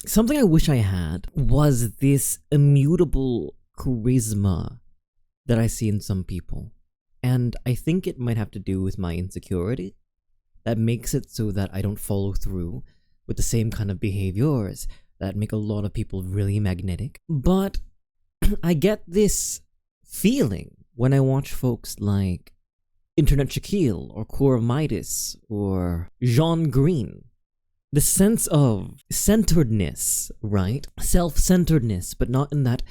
Something I wish I had was this immutable charisma that I see in some people. And I think it might have to do with my insecurity that makes it so that I don't follow through with the same kind of behaviors that make a lot of people really magnetic. But I get this feeling when I watch folks like Internet Shaquille or Cora Midas or John Green. The sense of centeredness, right? Self-centeredness, but not in that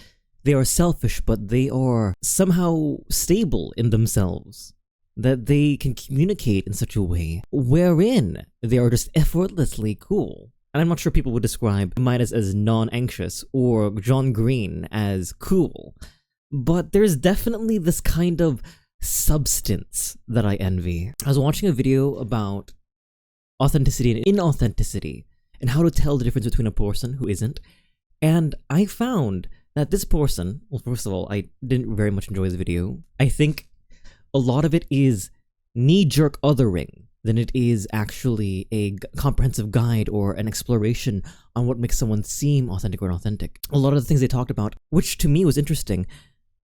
they are selfish, but they are somehow stable in themselves. That they can communicate in such a way wherein they are just effortlessly cool. And I'm not sure people would describe Midas as non-anxious or John Green as cool. But there's definitely this kind of substance that I envy. I was watching a video about authenticity and inauthenticity and how to tell the difference between a person who isn't. And I found that this person, well, first of all, I didn't very much enjoy the video. I think a lot of it is knee-jerk othering than it is actually a comprehensive guide or an exploration on what makes someone seem authentic or inauthentic. A lot of the things they talked about, which to me was interesting,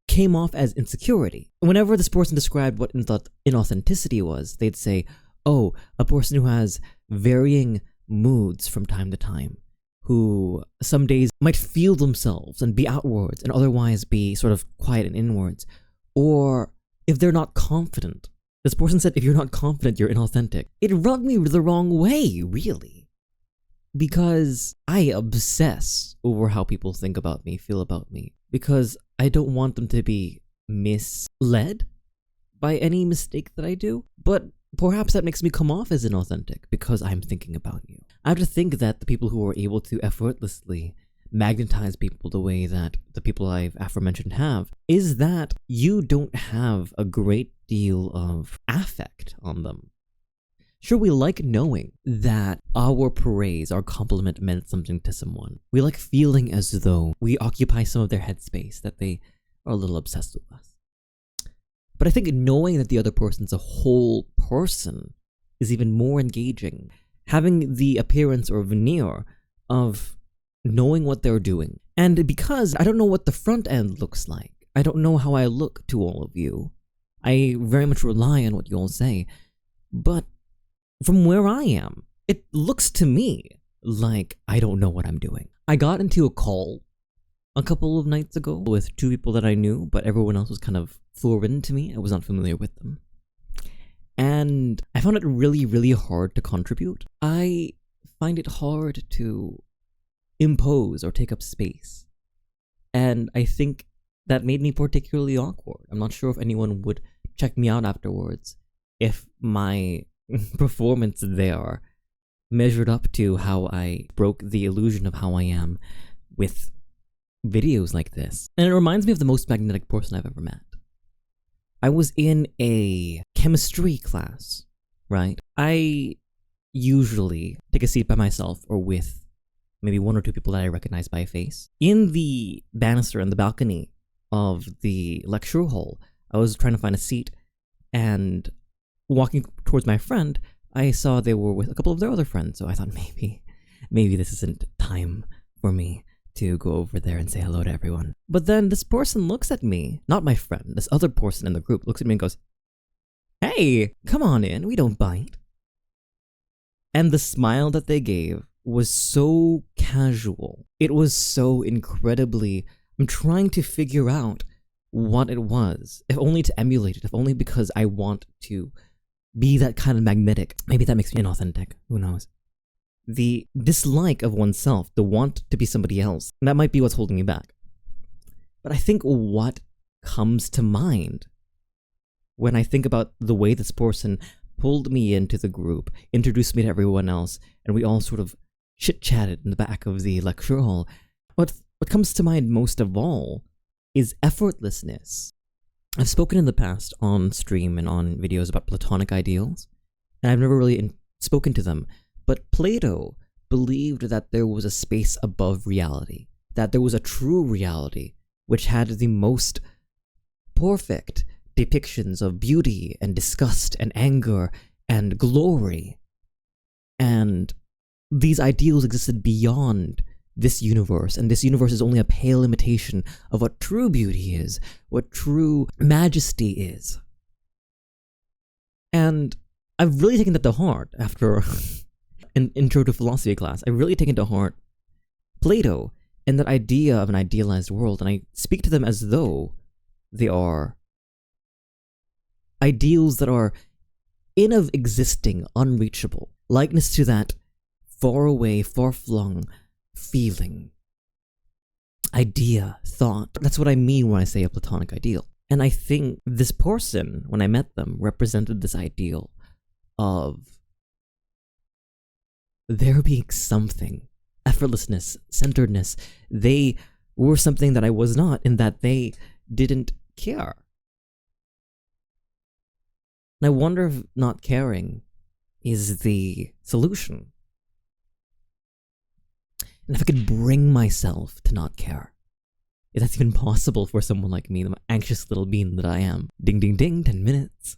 came off as insecurity. Whenever this person described what inauthenticity was, they'd say, oh, a person who has varying moods from time to time, who some days might feel themselves and be outwards and otherwise be sort of quiet and inwards. Or if they're not confident. This person said, if you're not confident, you're inauthentic. It rubbed me the wrong way, really. Because I obsess over how people think about me, feel about me. Because I don't want them to be misled by any mistake that I do. But perhaps that makes me come off as inauthentic because I'm thinking about you. I have to think that the people who are able to effortlessly magnetize people the way that the people I've aforementioned have is that you don't have a great deal of affect on them. Sure, we like knowing that our praise, our compliment meant something to someone. We like feeling as though we occupy some of their headspace, that they are a little obsessed with us. But I think knowing that the other person's a whole person is even more engaging. Having the appearance or veneer of knowing what they're doing. And because I don't know what the front end looks like, I don't know how I look to all of you, I very much rely on what you all say. But from where I am, it looks to me like I don't know what I'm doing. I got into a call a couple of nights ago with two people that I knew, but everyone else was kind of foreign to me. I was not familiar with them. And I found it really, really hard to contribute. I find it hard to impose or take up space. And I think that made me particularly awkward. I'm not sure if anyone would check me out afterwards if my performance there measured up to how I broke the illusion of how I am with videos like this. And it reminds me of the most magnetic person I've ever met. I was in a chemistry class, right? I usually take a seat by myself or with maybe one or two people that I recognize by face. In the banister and the balcony of the lecture hall, I was trying to find a seat, and walking towards my friend, I saw they were with a couple of their other friends, so I thought maybe this isn't time for me to go over there and say hello to everyone. But then this person looks at me, not my friend, this other person in the group looks at me and goes, "Hey, come on in, we don't bite." And the smile that they gave was so casual. It was so incredibly... I'm trying to figure out what it was, if only to emulate it, if only because I want to be that kind of magnetic. Maybe that makes me inauthentic, who knows. The dislike of oneself, the want to be somebody else, that might be what's holding me back. But I think what comes to mind when I think about the way this person pulled me into the group, introduced me to everyone else, and we all sort of chit-chatted in the back of the lecture hall, what comes to mind most of all is effortlessness. I've spoken in the past on stream and on videos about Platonic ideals, and I've never really spoken to them, but Plato believed that there was a space above reality, that there was a true reality which had the most perfect depictions of beauty and disgust and anger and glory. And these ideals existed beyond this universe, and this universe is only a pale imitation of what true beauty is, what true majesty is. And I've really taken that to heart after an intro to philosophy class. I've really taken to heart Plato and that idea of an idealized world, and I speak to them as though they are ideals that are in of existing, unreachable, likeness to that far away, far-flung feeling, idea, thought. That's what I mean when I say a Platonic ideal. And I think this person, when I met them, represented this ideal of there being something, effortlessness, centeredness. They were something that I was not, in that they didn't care. And I wonder if not caring is the solution. And if I could bring myself to not care. If that's even possible for someone like me, the anxious little bean that I am. Ding ding ding, 10 minutes.